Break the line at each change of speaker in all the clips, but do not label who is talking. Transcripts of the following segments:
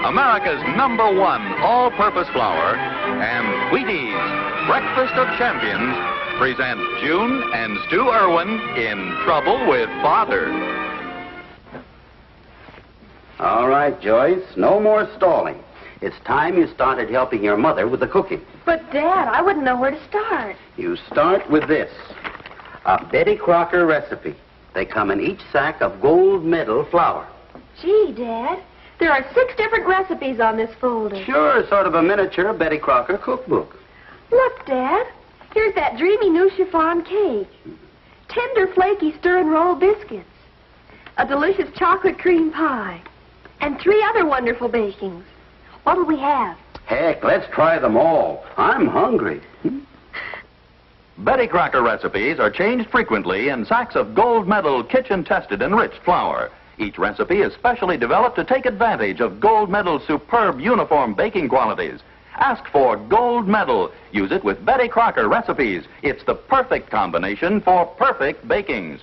America's #1 all-purpose flour, and Wheaties, Breakfast of Champions, present June and Stu Erwin in Trouble with Father.
All right, Joyce, no more stalling. It's time you started helping your mother with the cooking.
But, Dad, I wouldn't know where to start.
You start with this, a Betty Crocker recipe. They come in each sack of gold medal flour.
Gee, Dad, there are 6 different recipes on this folder.
Sure, sort of a miniature Betty Crocker cookbook.
Look, Dad, here's that dreamy new chiffon cake, tender, flaky stir-and-roll biscuits, a delicious chocolate cream pie, and 3 other wonderful bakings. What'll we have?
Heck, let's try them all. I'm hungry.
Betty Crocker recipes are changed frequently in sacks of gold medal, kitchen-tested, enriched flour. Each recipe is specially developed to take advantage of gold medal's superb uniform baking qualities. Ask for gold medal. Use it with Betty Crocker recipes. It's the perfect combination for perfect bakings.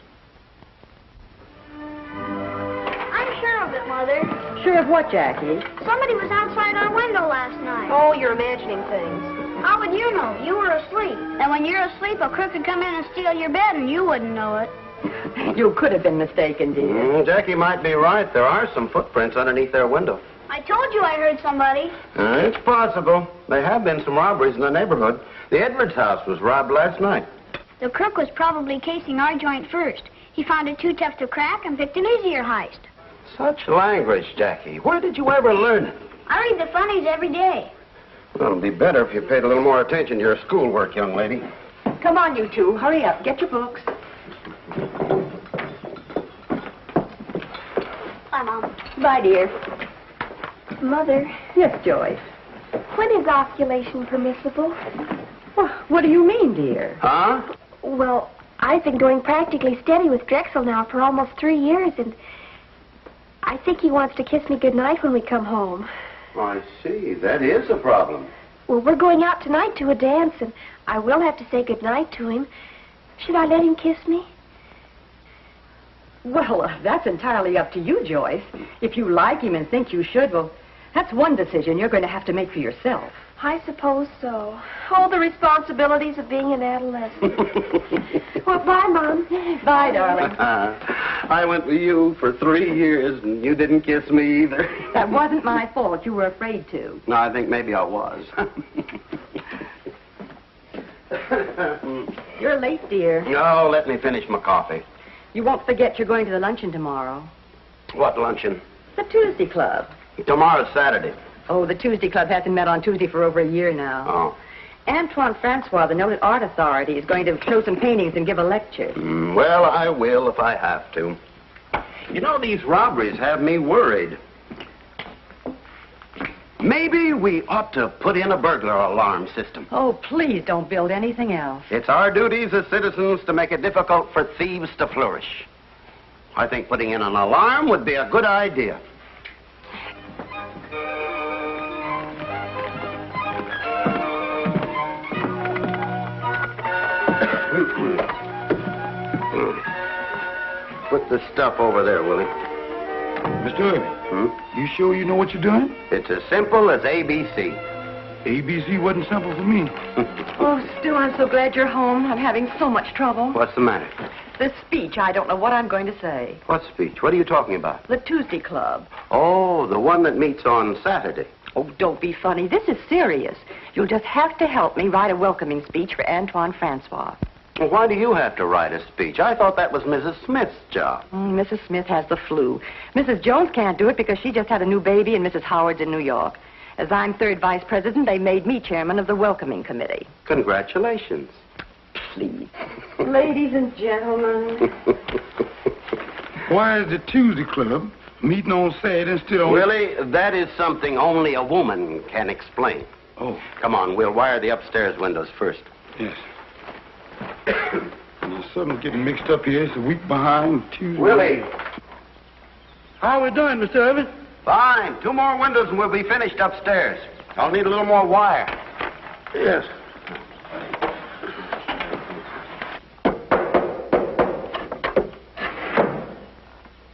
I'm sure of it, Mother.
Sure of what, Jackie?
Somebody was outside our window last night.
Oh, you're imagining things.
How would you know? You were asleep. And when you're asleep, a crook could come in and steal your bed, and you wouldn't know it.
You could have been mistaken, dear.
Jackie might be right. There are some footprints underneath their window.
I told you I heard somebody.
It's possible. There have been some robberies in the neighborhood. The Edwards house was robbed last night.
The crook was probably casing our joint first. He found it too tough to crack and picked an easier heist.
Such language, Jackie. Where did you ever learn it?
I read the funnies every day.
Well, it'll be better if you paid a little more attention to your schoolwork, young lady.
Come on, you two. Hurry up. Get your books.
Bye, Mom.
Bye, dear. Mother. Yes, Joyce.
When is ovulation permissible?
Well, what do you mean, dear?
Huh?
Well, I've been going practically steady with Drexel now for almost 3 years, and I think he wants to kiss me goodnight when we come home.
I see. That is a problem.
Well, we're going out tonight to a dance, and I will have to say goodnight to him. Should I let him kiss me?
Well, that's entirely up to you, Joyce. If you like him and think you should, well, that's one decision you're going to have to make for yourself.
I suppose so. All the responsibilities of being an adolescent. Well, bye, Mom.
Bye, darling.
I went with you for 3 years, and you didn't kiss me either.
That wasn't my fault. You were afraid to.
No, I think maybe I was.
You're late, dear.
No, let me finish my coffee.
You won't forget you're going to the luncheon tomorrow.
What luncheon?
The Tuesday Club.
Tomorrow's Saturday.
Oh, the Tuesday Club hasn't met on Tuesday for over a year now.
Oh.
Antoine Francois, the noted art authority, is going to show some paintings and give a lecture.
Well, I will if I have to. You know, these robberies have me worried. Maybe we ought to put in a burglar alarm system.
Oh, please don't build anything else.
It's our duties as citizens to make it difficult for thieves to flourish. I think putting in an alarm would be a good idea. Put the stuff over there, Willie.
Mr. Erwin, you sure you know what you're doing?
It's as simple as ABC.
ABC wasn't simple for me.
Oh, Stu, I'm so glad you're home. I'm having so much trouble.
What's the matter?
This speech, I don't know what I'm going to say.
What speech? What are you talking about?
The Tuesday Club.
Oh, the one that meets on Saturday.
Oh, don't be funny. This is serious. You'll just have to help me write a welcoming speech for Antoine Francois.
Well, why do you have to write a speech? I thought that was Mrs. Smith's job.
Mrs. Smith has the flu. Mrs. Jones can't do it because she just had a new baby and Mrs. Howard's in New York. As I'm third vice president, they made me chairman of the welcoming committee.
Congratulations.
Please. Ladies and gentlemen.
Why is the Tuesday Club meeting on Saturday instead of...
Willie, that is something only a woman can explain.
Oh.
Come on, we'll wire the upstairs windows first.
Yes. There's something getting mixed up here. It's a week behind Tuesday.
Willie.
How are we doing, Mr. Erwin?
Fine. 2 more windows and we'll be finished upstairs. I'll need a little more wire.
Yes.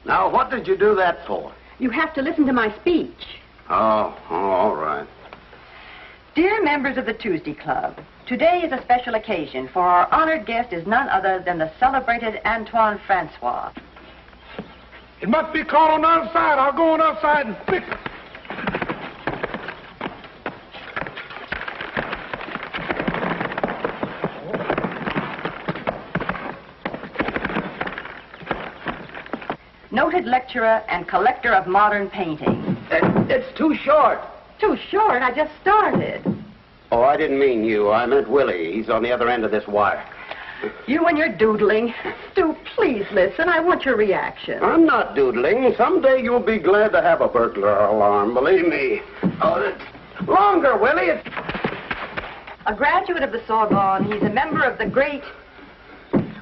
Now, what did you do that for?
You have to listen to my speech.
Oh, all right.
Dear members of the Tuesday Club, today is a special occasion, for our honored guest is none other than the celebrated Antoine Francois.
It must be caught on the other side. I'll go on the other side and fix it.
Noted lecturer and collector of modern painting.
It's too short.
Too short, I just started.
Oh, I didn't mean you. I meant Willie. He's on the other end of this wire.
You and your doodling. Stu, please listen. I want your reaction.
I'm not doodling. Someday you'll be glad to have a burglar alarm, believe me. Oh, it's longer, Willie. It's...
A graduate of the Sorbonne, he's a member of the great...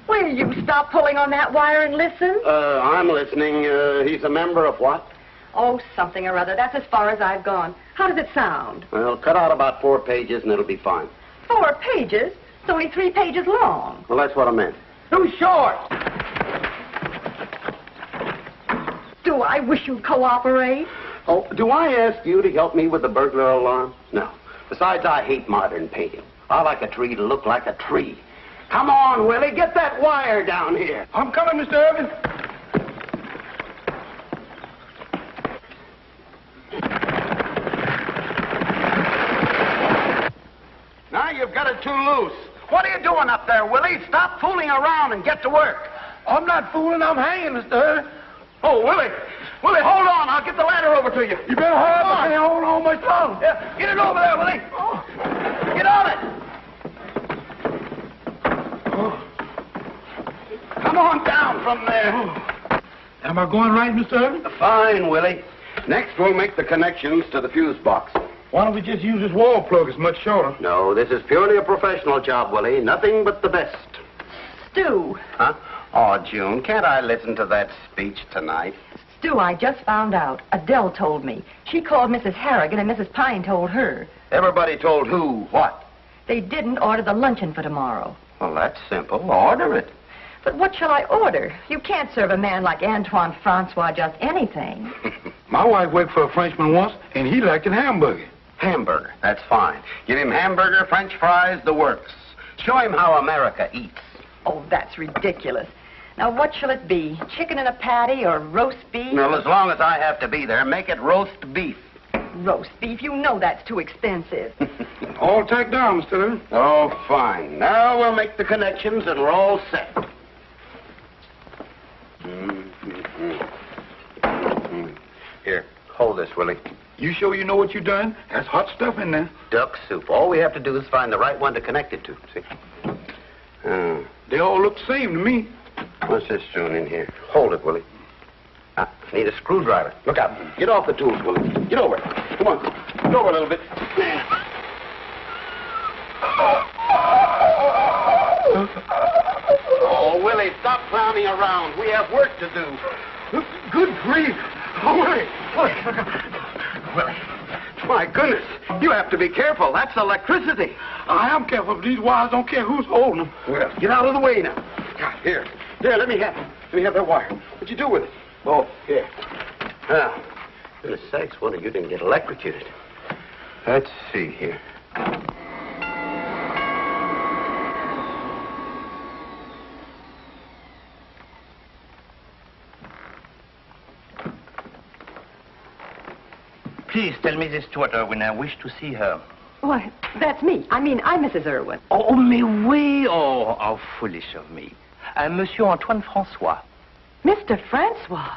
Will you stop pulling on that wire and listen?
I'm listening. He's a member of what?
Oh, something or other. That's as far as I've gone. How does it sound?
Well, cut out about 4 pages and it'll be fine.
4 pages? It's only 3 pages long.
Well, that's what I meant. Too short!
Stu, I wish you'd cooperate.
Oh, do I ask you to help me with the burglar alarm? No. Besides, I hate modern painting. I like a tree to look like a tree. Come on, Willie, get that wire down here.
I'm coming, Mr. Erwin.
Now you've got it too loose. What are you doing up there, Willie? Stop fooling around and get to work.
I'm not fooling. I'm hanging, Mr. Erwin.
Oh, Willie. Willie, hold on. I'll get the ladder over to you.
You better hurry up. I can't hold on much longer.
Yeah, get it over there, Willie. Oh. Get on it. Oh. Come on down from there.
Am I going right, Mr. Erwin?
Fine, Willie. Next, we'll make the connections to the fuse box.
Why don't we just use this wall plug? It's much shorter.
No, this is purely a professional job, Willie. Nothing but the best.
Stu.
Huh? Oh, June, can't I listen to that speech tonight?
Stu, I just found out. Adele told me. She called Mrs. Harrigan and Mrs. Pine told her.
Everybody told who what?
They didn't order the luncheon for tomorrow.
Well, that's simple. Order it.
But what shall I order? You can't serve a man like Antoine Francois just anything.
My wife worked for a Frenchman once, and he liked a hamburger.
Hamburger. That's fine. Give him hamburger, French fries, the works. Show him how America eats.
Oh, that's ridiculous. Now, what shall it be? Chicken in a patty or roast beef?
Well, as long as I have to be there, make it roast beef.
Roast beef? You know that's too expensive.
All tacked down, Mr. Erwin.
Oh, fine. Now we'll make the connections and we're all set. Here, hold this, Willie.
You sure you know what you've done? That's hot stuff in there.
Duck soup. All we have to do is find the right one to connect it to. See?
They all look the same to me.
What's this doing in here? Hold it, Willie. Need a screwdriver. Look out. Get off the tools, Willie. Get over. Come on. Get over a little bit. Oh, Willie, stop clowning around. We have work to do.
Good grief. Oh, Willie.
Willie, my goodness. You have to be careful. That's electricity.
I am careful, but these wires don't care who's holding them.
Well, get out of the way now. Here, let me have it. Let me have that wire. What'd you do with it? Oh, here. Now, goodness sakes, wonder you didn't get electrocuted. Let's see here.
Please tell Mrs. Stuart Erwin I wish to see her.
Why, that's me. I'm Mrs. Erwin.
Oh, mais oui. Oh, how foolish of me. I'm Monsieur Antoine Francois.
Mr. Francois?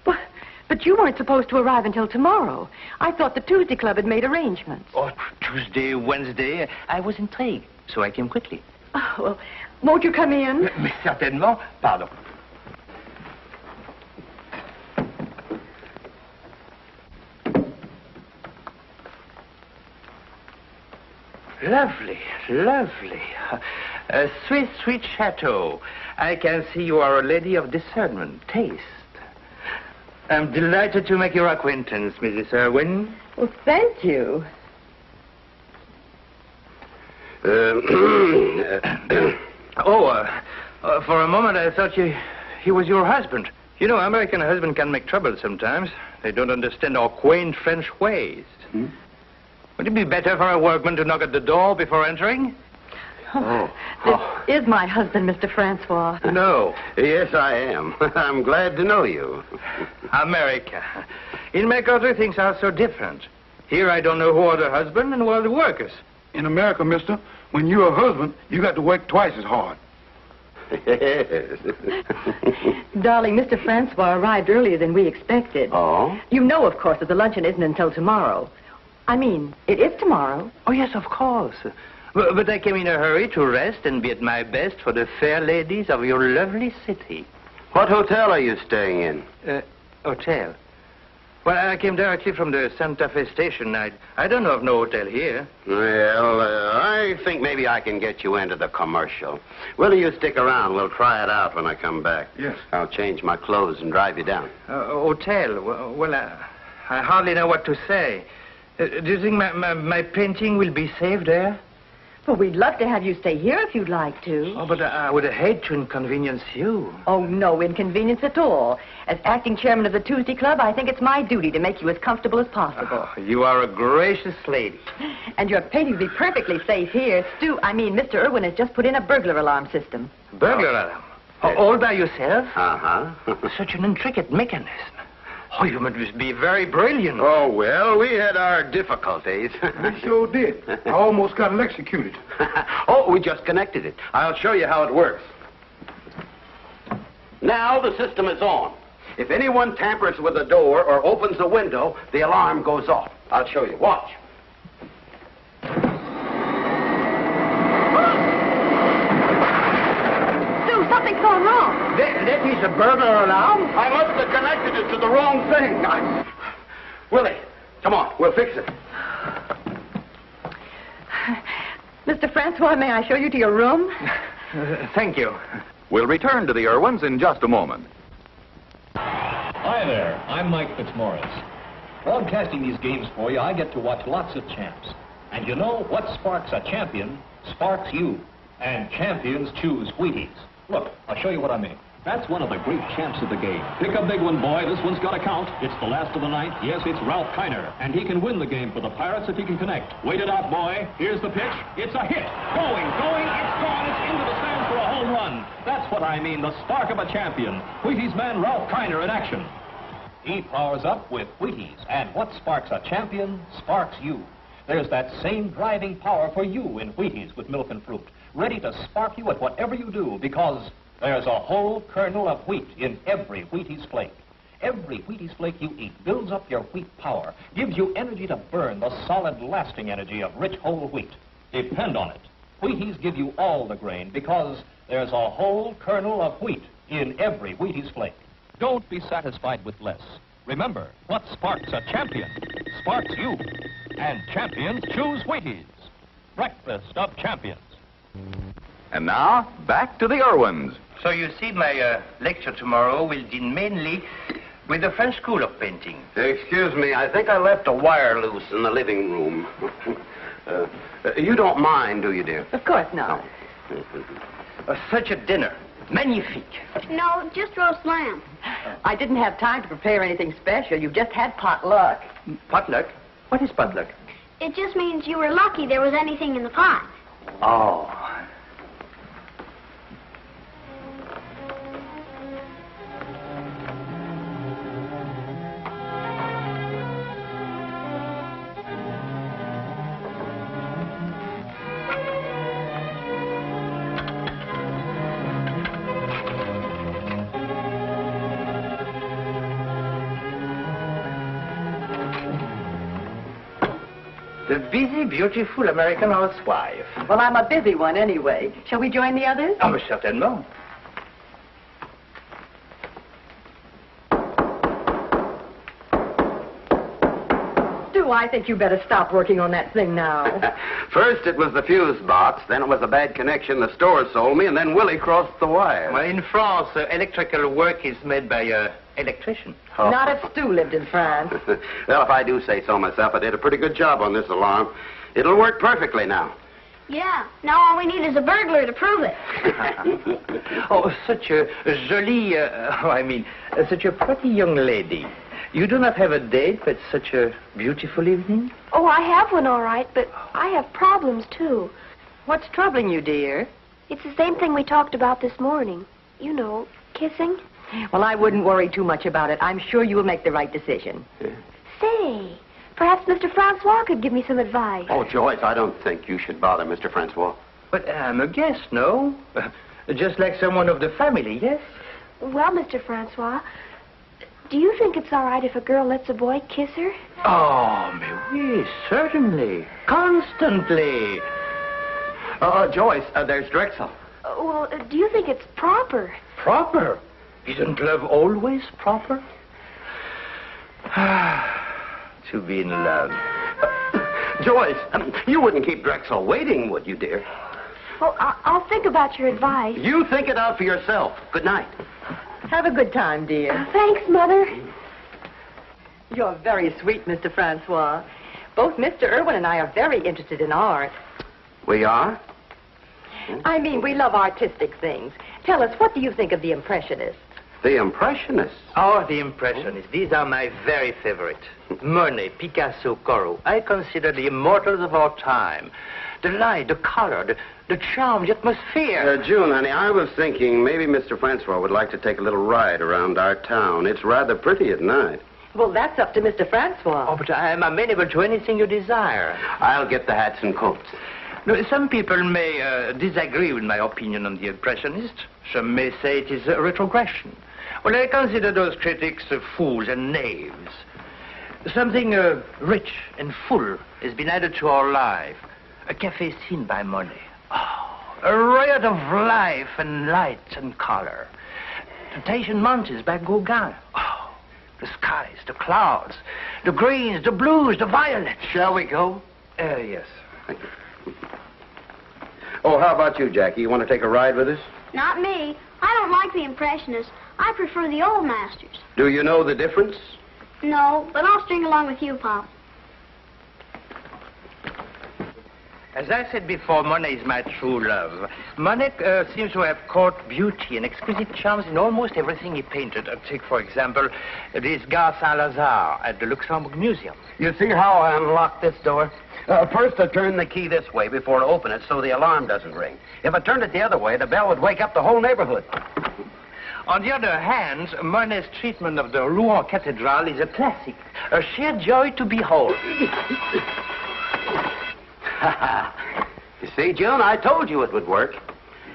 But you weren't supposed to arrive until tomorrow. I thought the Tuesday Club had made arrangements.
Oh, Tuesday, Wednesday, I was intrigued, so I came quickly.
Oh, well, won't you come in?
Mais certainement. Pardon. Lovely, lovely. A sweet, sweet chateau. I can see you are a lady of discernment, taste. I'm delighted to make your acquaintance, Mrs. Erwin.
Well, thank you.
For a moment I thought he was your husband. You know, American husbands can make trouble sometimes. They don't understand our quaint French ways. Would it be better for a workman to knock at the door before entering?
This is my husband, Mr. Francois.
No.
Yes, I am. I'm glad to know you.
America. In my country, things are so different. Here, I don't know who are the husband and who are the workers.
In America, mister, when you're a husband, you got to work twice as hard.
Yes.
Darling, Mr. Francois arrived earlier than we expected.
Oh?
You know, of course, that the luncheon isn't until tomorrow. I mean, it is tomorrow.
Oh, yes, of course. But I came in a hurry to rest and be at my best for the fair ladies of your lovely city.
What hotel are you staying in?
Hotel? Well, I came directly from the Santa Fe station. I don't know of no hotel here.
Well, I think maybe I can get you into the commercial. Will you stick around? We'll try it out when I come back.
Yes.
I'll change my clothes and drive you down.
Hotel? Well, I hardly know what to say. Do you think my painting will be safe there?
Well, we'd love to have you stay here if you'd like to.
Oh, but I would hate to inconvenience you.
Oh, no inconvenience at all. As acting chairman of the Tuesday Club, I think it's my duty to make you as comfortable as possible.
Oh, you are a gracious lady.
And your painting will be perfectly safe here. Mr. Erwin has just put in a burglar alarm system.
Burglar alarm? All by yourself?
Uh-huh.
Such an intricate mechanism. Oh, you must be very brilliant.
Oh, well, we had our difficulties.
We sure did. I almost got electrocuted.
Oh, we just connected it. I'll show you how it works. Now the system is on. If anyone tampers with the door or opens a window, the alarm goes off. I'll show you. Watch.
Stu, something's gone wrong.
That is a burglar alarm?
I must have connected it to the wrong thing. Willie, come on. We'll fix it.
Mr. Francois, may I show you to your room?
Thank you.
We'll return to the Erwins in just a moment.
Hi there, I'm Mike Fitzmaurice. Broadcasting these games for you, I get to watch lots of champs. And you know, what sparks a champion sparks you. And champions choose Wheaties. Look, I'll show you what I mean. That's one of the great champs of the game. Pick a big one, boy. This one's got to count. It's the last of the ninth. Yes, it's Ralph Kiner. And he can win the game for the Pirates if he can connect. Wait it out, boy. Here's the pitch. It's a hit. Going. It's gone. It's into the stands for a home run. That's what I mean, the spark of a champion. Wheaties man Ralph Kiner in action. He powers up with Wheaties. And what sparks a champion sparks you. There's that same driving power for you in Wheaties with milk and fruit. Ready to spark you at whatever you do because there's a whole kernel of wheat in every Wheaties flake. Every Wheaties flake you eat builds up your wheat power, gives you energy to burn the solid, lasting energy of rich whole wheat. Depend on it. Wheaties give you all the grain because there's a whole kernel of wheat in every Wheaties flake. Don't be satisfied with less. Remember, what sparks a champion sparks you. And champions choose Wheaties. Breakfast of champions.
And now, back to the Erwins.
So you see, my lecture tomorrow will deal mainly with the French school of painting.
Excuse me, I think I left a wire loose in the living room. You don't mind, do you, dear?
Of course not.
Such a dinner. Magnifique.
No, just roast lamb.
I didn't have time to prepare anything special. You just had potluck.
Potluck? What is potluck?
It just means you were lucky there was anything in the pot.
Oh. The busy, beautiful American housewife.
Well, I'm a busy one anyway. Shall we join the others?
Oh, mais certainement.
Stu, I think you better stop working on that thing now.
First it was the fuse box, then it was a bad connection the store sold me, and then Willie crossed the wire.
Well, in France, electrical work is made by an electrician.
Oh.
Not if Stu lived in France.
Well, if I do say so myself, I did a pretty good job on this alarm. It'll work perfectly now.
Yeah, now all we need is a burglar to prove it.
Oh, such a jolie, such a pretty young lady. You do not have a date, but such a beautiful evening?
Oh, I have one all right, but I have problems, too.
What's troubling you, dear?
It's the same thing we talked about this morning. You know, kissing.
Well, I wouldn't worry too much about it. I'm sure you will make the right decision.
Say, perhaps Mr. Francois could give me some advice.
Oh, Joyce, I don't think you should bother Mr. Francois.
But I'm a guest, no? Just like someone of the family, yes?
Well, Mr. Francois, do you think it's all right if a girl lets a boy kiss her?
Oh, mais oui, certainly. Constantly.
Joyce, there's Drexel.
Do you think it's proper?
Proper? Isn't love always proper? To be in love.
Joyce, you wouldn't keep Drexel waiting, would you, dear?
Well, I'll think about your advice.
You think it out for yourself. Good night.
Have a good time, dear.
Thanks, Mother.
You're very sweet, Mr. Francois. Both Mr. Erwin and I are very interested in art.
We are?
I mean, we love artistic things. Tell us, what do you think of the Impressionists?
The Impressionists?
Oh, the Impressionists. These are my very favorite. Monet, Picasso, Corot. I consider the immortals of our time. The light, the color, the charm, the atmosphere.
June, honey, I was thinking maybe Mr. Francois would like to take a little ride around our town. It's rather pretty at night.
Well, that's up to Mr. Francois.
Oh, but I am amenable to anything you desire.
I'll get the hats and coats.
No, some people may disagree with my opinion on the Impressionists. Some may say it is a retrogression. Well, I consider those critics fools and knaves. Something rich and full has been added to our life. A cafe scene by Monet. Oh, a riot of life and light and color. The Tahitian mountains by Gauguin. Oh, the skies, the clouds, the greens, the blues, the violets.
Shall we go?
Yes.
Thank you. Oh, how about you, Jackie? You want to take a ride with us?
Not me. I don't like the Impressionists. I prefer the old masters.
Do you know the difference?
No, but I'll string along with you, Pop.
As I said before, Monet is my true love. Monet seems to have caught beauty and exquisite charms in almost everything he painted. Take, for example, this Gare Saint-Lazare at the Luxembourg Museum.
You see how I unlocked this door? First, I turn the key this way before I open it so the alarm doesn't ring. If I turned it the other way, the bell would wake up the whole neighborhood.
On the other hand, Monet's treatment of the Rouen Cathedral is a classic, a sheer joy to behold.
You see, June, I told you it would work.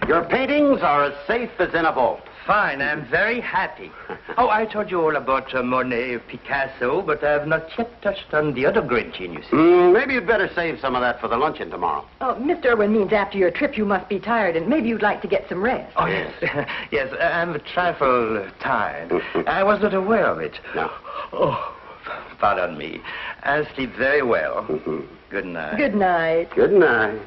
Your paintings are as safe as in a vault.
Fine, I'm very happy. Oh, I told you all about Monet, Picasso, but I have not yet touched on the other great geniuses.
Maybe you'd better save some of that for the luncheon tomorrow.
Oh, Mr. Erwin means after your trip you must be tired, and maybe you'd like to get some rest.
Oh, yes. Yes, I'm a trifle tired. I was not aware of it.
No.
Oh, pardon me. I'll sleep very well. Good night.
Good night.
Good night.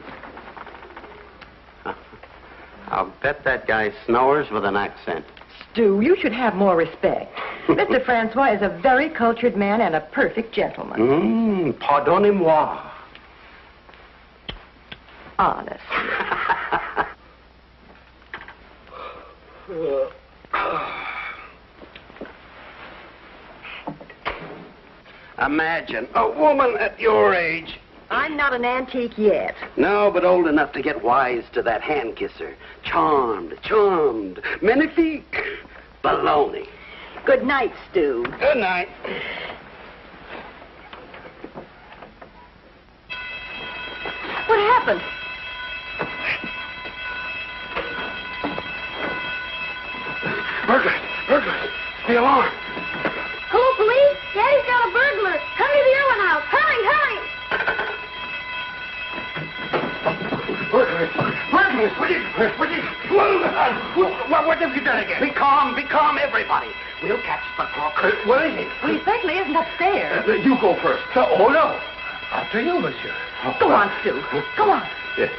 I'll bet that guy snores with an accent.
Stu, you should have more respect. Mr. Francois is a very cultured man and a perfect gentleman.
Pardonnez-moi.
Honest.
Imagine a woman at your age.
I'm not an antique yet.
No, but old enough to get wise to that hand kisser. Charmed. Magnifique. Baloney.
Good night, Stu.
Good night.
What happened?
Burglar. The alarm.
Hello, police? Daddy's got a burglar. Hurry to the Erwin house. Hurry!
What have you done again? Be calm, everybody. We'll catch the crook. What is it?
Well, he certainly isn't upstairs.
You go first. Oh, no. After you, monsieur.
Go on, Stu. Go on.
Yes.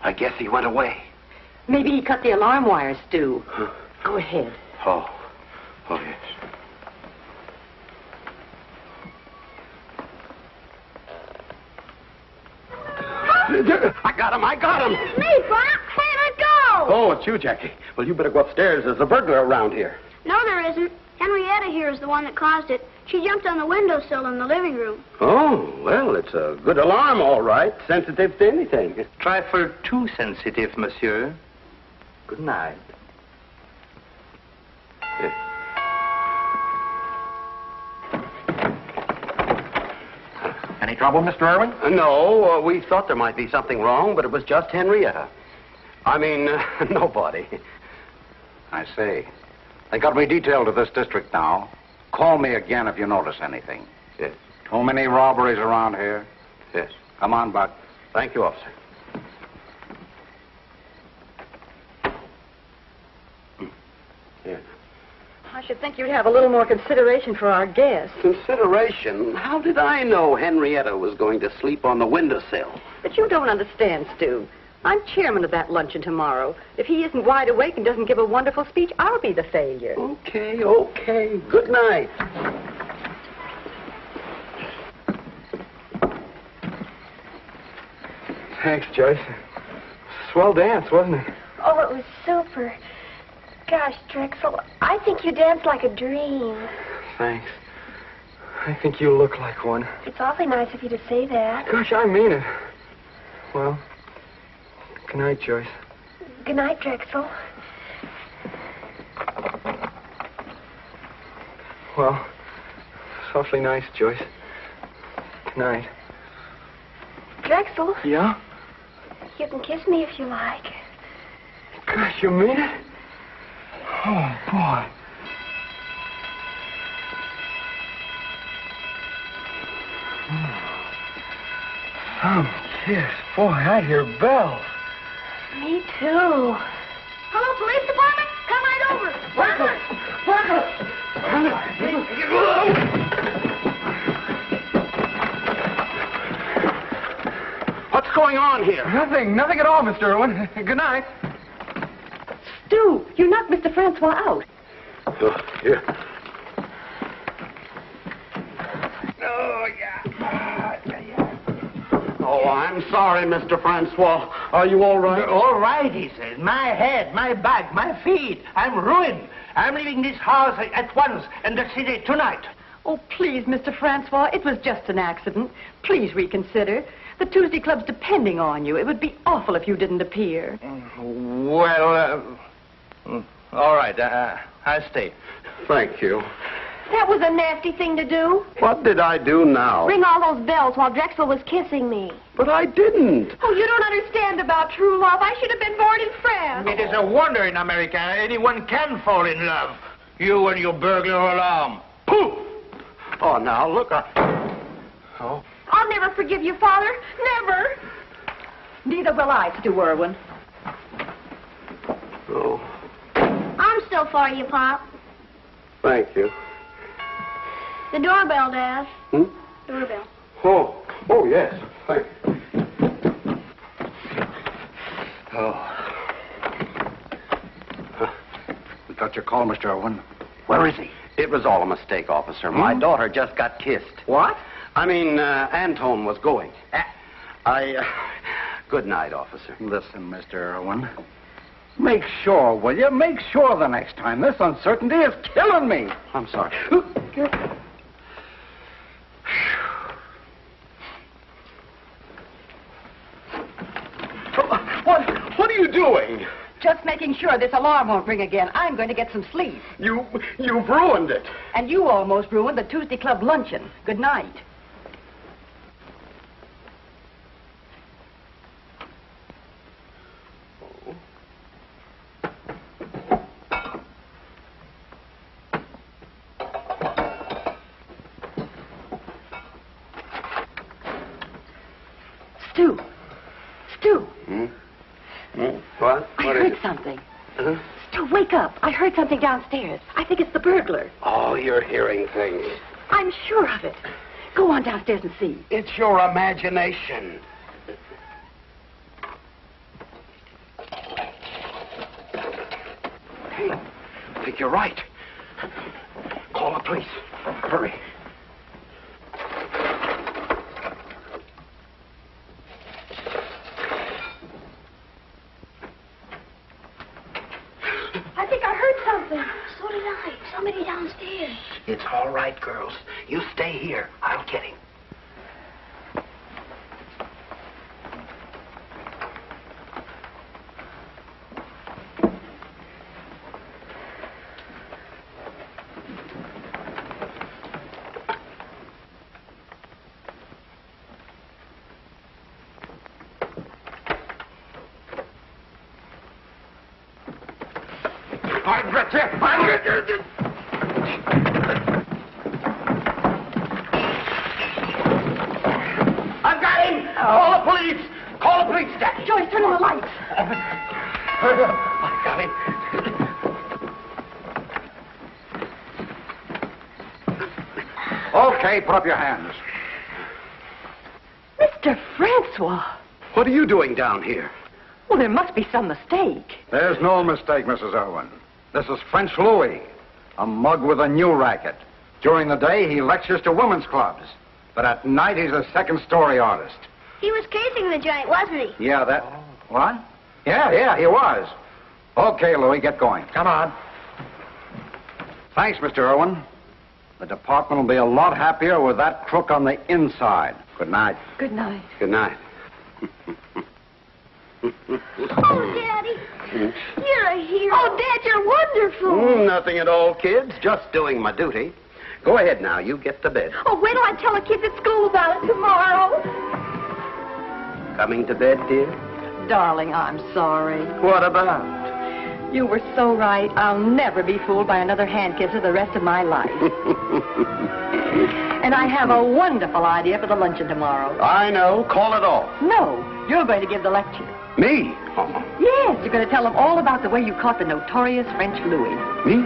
I guess he went away.
Maybe he cut the alarm wires, Stu. Go ahead.
Oh, yes. I got him.
It's me, Pop. Hey, let go.
Oh, it's you, Jackie. Well, you better go upstairs. There's a burglar around here.
No, there isn't. Henrietta here is the one that caused it. She jumped on the windowsill in the living room.
Oh, well, it's a good alarm, all right. Sensitive to anything.
Trifle too sensitive, monsieur. Good night.
Any trouble, Mr. Erwin?
No, we thought there might be something wrong, but it was just Henrietta. I mean, nobody.
I see. They got me detailed to this district now. Call me again if you notice anything.
Yes.
Too many robberies around here.
Yes.
Come on, Buck.
Thank you, officer. Yeah.
I should think you'd have a little more consideration for our guests.
Consideration? How did I know Henrietta was going to sleep on the windowsill?
But you don't understand, Stu. I'm chairman of that luncheon tomorrow. If he isn't wide awake and doesn't give a wonderful speech, I'll be the failure.
Okay. Good night.
Thanks, Joyce. Swell dance, wasn't it?
Oh, it was super. Gosh, Drexel, I think you danced like a dream.
Thanks. I think you look like one.
It's awfully nice of you to say that.
Gosh, I mean it. Well, good night, Joyce.
Good night, Drexel.
Well, it's awfully nice, Joyce. Good night.
Drexel,
Yeah?
you can kiss me if you like.
Gosh, you mean it? Oh, boy. Some kiss. Boy, I hear bells.
Me too.
Hello, police department? Come right over.
What's going on here?
Nothing at all, Mr. Erwin. Good night.
Stu, you knocked Mr. Francois out.
Here. Oh, I'm sorry, Mr. Francois. Are you all right?
All right, he says. My head, my back, my feet. I'm ruined. I'm leaving this house at once and the city tonight.
Oh, please, Mr. Francois, it was just an accident. Please reconsider. The Tuesday Club's depending on you. It would be awful if you didn't appear.
Well, all right. I'll stay.
Thank you.
That was a nasty thing to do.
What did I do now?
Ring all those bells while Drexel was kissing me.
But I didn't.
Oh, you don't understand about true love. I should have been born in France.
It is a wonder in America anyone can fall in love. You and your burglar alarm. Pooh!
Oh, now, look,
Oh?
I'll never forgive you, Father. Never.
Neither will I, Stu Erwin.
Oh,
I'm still for you, Pop.
thank you.
The doorbell, Dad. Doorbell.
Oh, yes. Thank you.
We got your call, Mr. Erwin. Where is he?
It was all a mistake, officer. My daughter just got kissed.
What?
I mean, Antone was going. Good night, officer.
Listen, Mr. Erwin. Make sure, will you? Make sure the next time. This uncertainty is killing me.
I'm sorry. What are you doing?
Just making sure this alarm won't ring again. I'm going to get some sleep.
You've ruined it.
And you almost ruined the Tuesday Club luncheon. Good night. Stu.
What?
I
What is
heard
it?
something.
Huh?
Stu, wake up. I heard something downstairs. I think it's the burglar.
Oh, you're hearing things.
I'm sure of it. Go on downstairs and see.
It's your imagination. Hey, I think you're right. Call the police. Hurry.
somebody downstairs.
It's all right, girls. You stay here. I'll get him. I've got him! Call the police! Call the police, Dad!
Joyce, turn on the lights.
Hurry up! I've got him.
Okay, put up your hands.
Mr. Francois.
What are you doing down here?
Well, there must be some mistake.
There's no mistake, Mrs. Erwin. This is French Louis, a mug with a new racket. During the day, he lectures to women's clubs. But at night, he's a second-story artist.
He was casing the joint, wasn't he?
Yeah, that... What? Yeah, he was. Okay, Louis, get going.
Come on.
Thanks, Mr. Erwin. The department will be a lot happier with that crook on the inside. Good night.
Good night.
Good night.
Oh, Daddy, you're a hero.
Oh, Dad, you're wonderful.
Nothing at all, kids. Just doing my duty. Go ahead now. You get to bed.
Oh, wait till I tell the kids at school about it tomorrow.
Coming to bed, dear?
Darling, I'm sorry.
What about?
You were so right. I'll never be fooled by another hand kisser the rest of my life. And I have a wonderful idea for the luncheon tomorrow.
I know. Call it off.
No, you're going to give the lecture.
Me?
Yes, you're going to tell them all about the way you caught the notorious French Louis.
Me?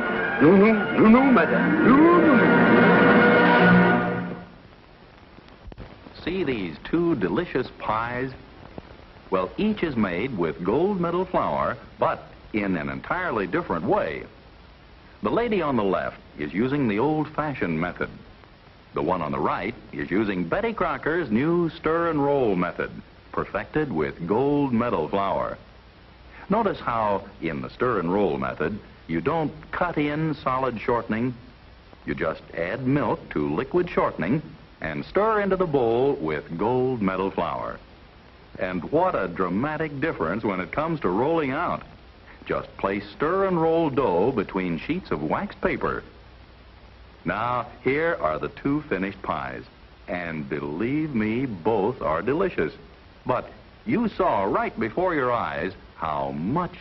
No, madame. No.
See these two delicious pies? Well, each is made with gold medal flour, but in an entirely different way. The lady on the left is using the old-fashioned method. The one on the right is using Betty Crocker's new stir and roll method, perfected with gold medal flour. Notice how, in the stir and roll method, you don't cut in solid shortening. You just add milk to liquid shortening and stir into the bowl with gold medal flour. And what a dramatic difference when it comes to rolling out. Just place stir and roll dough between sheets of waxed paper. Now, here are the two finished pies. And believe me, both are delicious. But you saw right before your eyes how much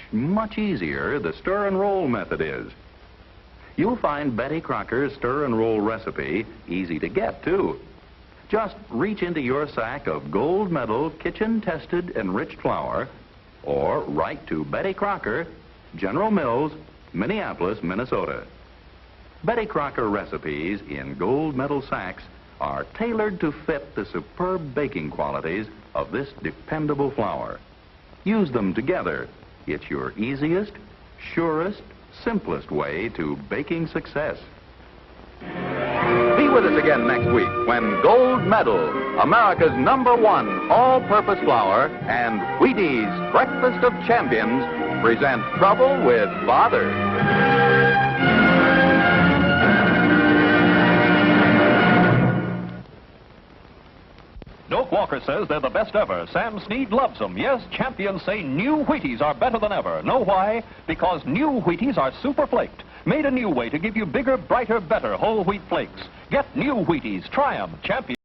easier the stir and roll method is. You'll find Betty Crocker's stir and roll recipe easy to get, too. Just reach into your sack of gold medal, kitchen-tested, enriched flour, or write to Betty Crocker, General Mills, Minneapolis, Minnesota. Betty Crocker recipes in gold medal sacks are tailored to fit the superb baking qualities of this dependable flour. Use them together. It's your easiest, surest, simplest way to baking success. Be with us again next week when Gold Medal, America's #1 all-purpose flour, and Wheaties Breakfast of Champions present Trouble with Father.
Doak Walker says they're the best ever. Sam Snead loves them. Yes, champions say new Wheaties are better than ever. Know why? Because new Wheaties are super flaked. Made a new way to give you bigger, brighter, better whole wheat flakes. Get new Wheaties. Try them. Champions.